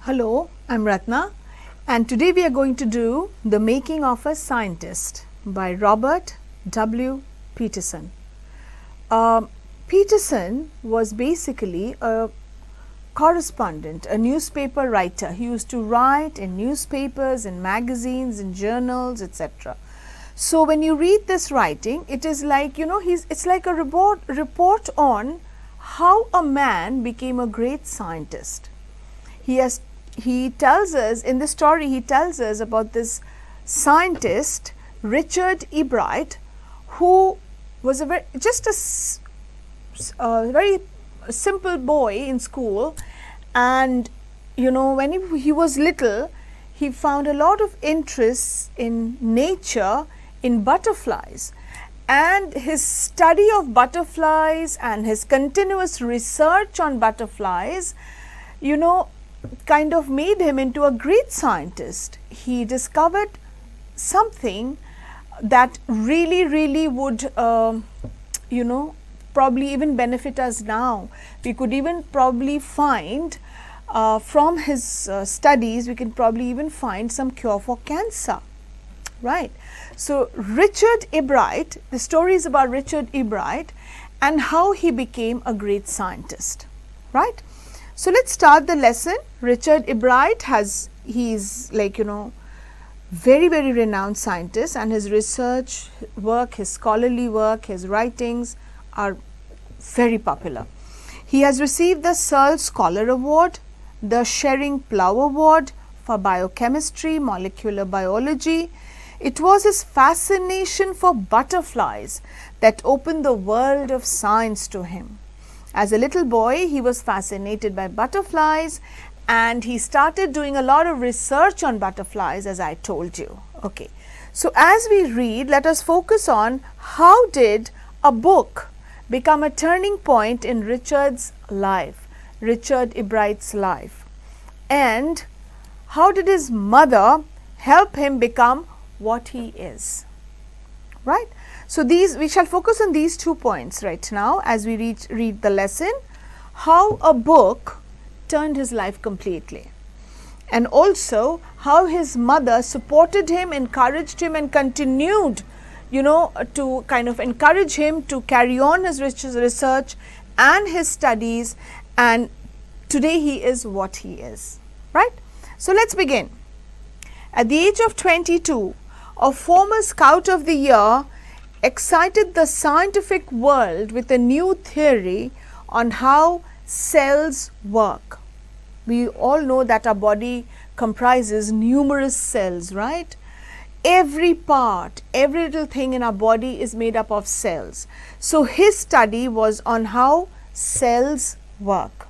Hello, I'm Ratna, and today we are going to do The Making of a Scientist by Robert W. Peterson. Peterson was basically a correspondent, a newspaper writer. He used to write in newspapers, in magazines, in journals, etc. So when you read this writing, it is like, it's like a report on how a man became a great scientist. He tells us, in the story, he tells us about this scientist, Richard E. Bright, who was a very simple boy in school, and when he was little, he found a lot of interest in nature, in butterflies, and his study of butterflies and his continuous research on butterflies, kind of made him into a great scientist. He discovered something that really would, probably even benefit us now. We could even probably find from his studies, we can probably even find some cure for cancer, right? So Richard E. Bright, the story is about Richard E. Bright and how he became a great scientist, right? So let's start the lesson. Richard E. Bright he's very renowned scientist, and his research work, his scholarly work, his writings are very popular. He has received the Searle Scholar Award, the Schering-Plough Award for biochemistry, molecular biology. It was his fascination for butterflies that opened the world of science to him. As a little boy, he was fascinated by butterflies, and he started doing a lot of research on butterflies, as I told you. Okay, so as we read, let us focus on how did a book become a turning point in Richard's life, Richard E. Bright's life, and how did his mother help him become what he is, right? So we shall focus on these 2 points right now as we read the lesson, how a book turned his life completely, and also how his mother supported him, encouraged him, and continued to kind of encourage him to carry on his research and his studies, and today he is what he is, right? So let's begin. At the age of 22, a former Scout of the Year excited the scientific world with a new theory on how cells work. We all know that our body comprises numerous cells, right? Every part, every little thing in our body is made up of cells. So his study was on how cells work.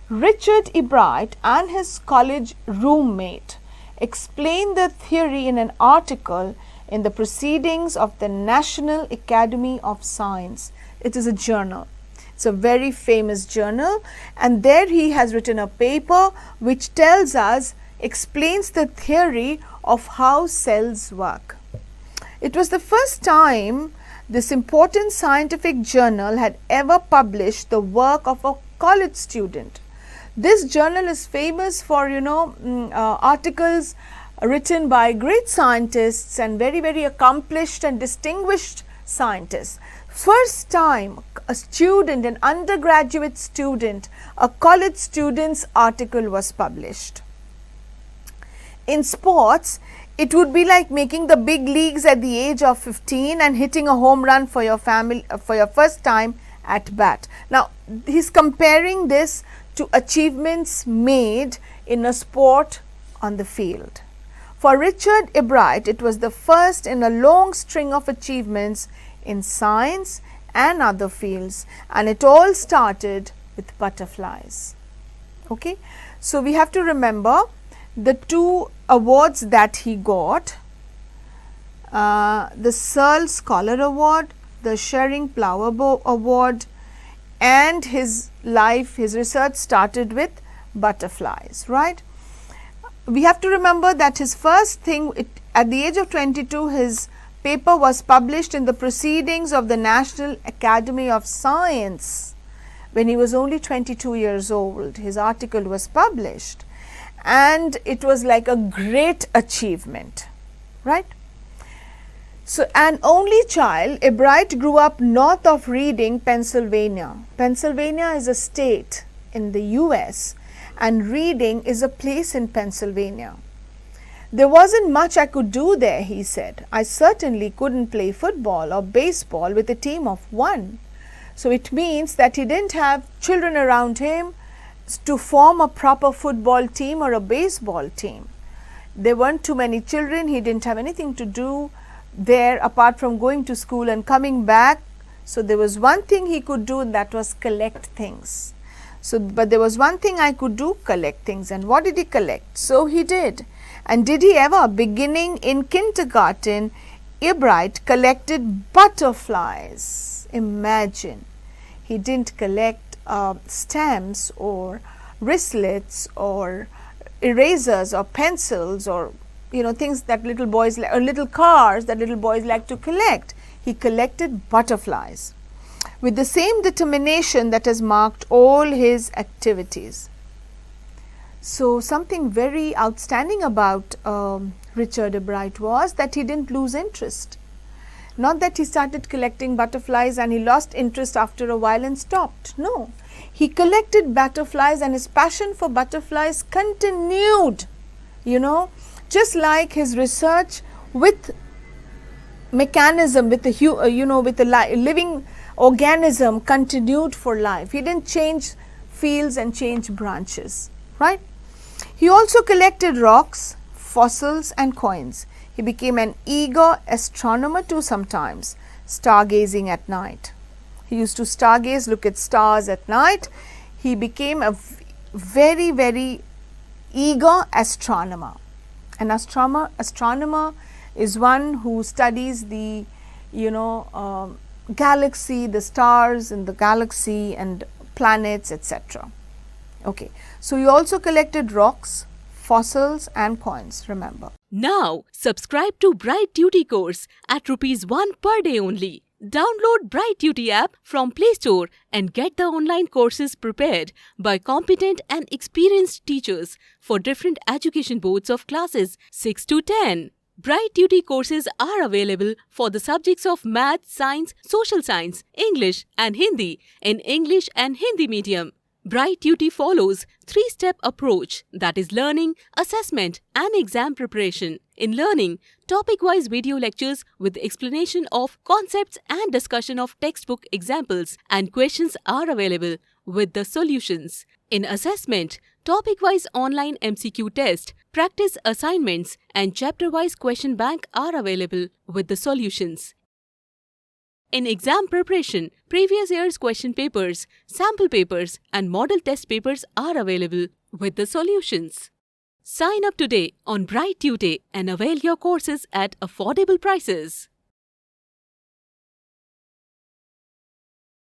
Richard E. Bright and his college roommate explained the theory in an article in the Proceedings of the National Academy of Science. It is a journal. It's a very famous journal, and there he has written a paper which explains the theory of how cells work. It was the first time this important scientific journal had ever published the work of a college student. This journal is famous for articles written by great scientists and very accomplished and distinguished scientists. First time a student, an undergraduate student, a college student's article was published. In sports, it would be like making the big leagues at the age of 15 and hitting a home run for your first time at bat. Now, he's comparing this to achievements made in a sport on the field. For Richard E. Bright, it was the first in a long string of achievements in science and other fields, and it all started with butterflies. Okay, so we have to remember the 2 awards that he got, the Searle Scholar Award, the Schering-Plough Award, and his research started with butterflies, right? We have to remember that his first thing, at the age of 22, his paper was published in the Proceedings of the National Academy of Science. When he was only 22 years old, his article was published. and it was like a great achievement, right? So, an only child, Bright grew up north of Reading, Pennsylvania. Pennsylvania is a state in the US and Reading is a place in Pennsylvania. There wasn't much I could do there, he said. I certainly couldn't play football or baseball with a team of one. So, it means that he didn't have children around him to form a proper football team or a baseball team. There weren't too many children, he didn't have anything to do there apart from going to school and coming back. So, there was one thing he could do, and that was collect things. So, but there was one thing I could do, collect things. And what did he collect? So, he did. And did he ever? Beginning in kindergarten, Bright collected butterflies. Imagine, he didn't collect stamps or wristlets or erasers or pencils or things that little boys or little cars that little boys like to collect. He collected butterflies with the same determination that has marked all his activities. So, something very outstanding about Richard Bright was that he didn't lose interest. Not that he started collecting butterflies and he lost interest after a while and stopped. No, he collected butterflies and his passion for butterflies continued, just like his research with mechanism, with the with the living organism continued for life. He didn't change fields and change branches, right? He also collected rocks, fossils and coins. He became an eager astronomer too sometimes, stargazing at night. He used to stargaze, look at stars at night. He became a very, very eager astronomer. An astronomer is one who studies the galaxy, the stars in the galaxy and planets, etc. Okay, so he also collected rocks, fossils and coins, remember. Now subscribe to Bright Tutee course at ₹1 per day only. Download Bright Tutee app from Play Store and get the online courses prepared by competent and experienced teachers for different education boards of classes 6 to 10. Bright Tutee courses are available for the subjects of Math, Science, Social Science, English and Hindi in English and Hindi medium. Bright Tutee follows 3-step approach, that is learning, assessment and exam preparation. In learning, topic-wise video lectures with explanation of concepts and discussion of textbook examples and questions are available with the solutions. In assessment, topic-wise online MCQ test, practice assignments and chapter-wise question bank are available with the solutions. In exam preparation, previous year's question papers, sample papers and model test papers are available with the solutions. Sign up today on Bright Tutee and avail your courses at affordable prices.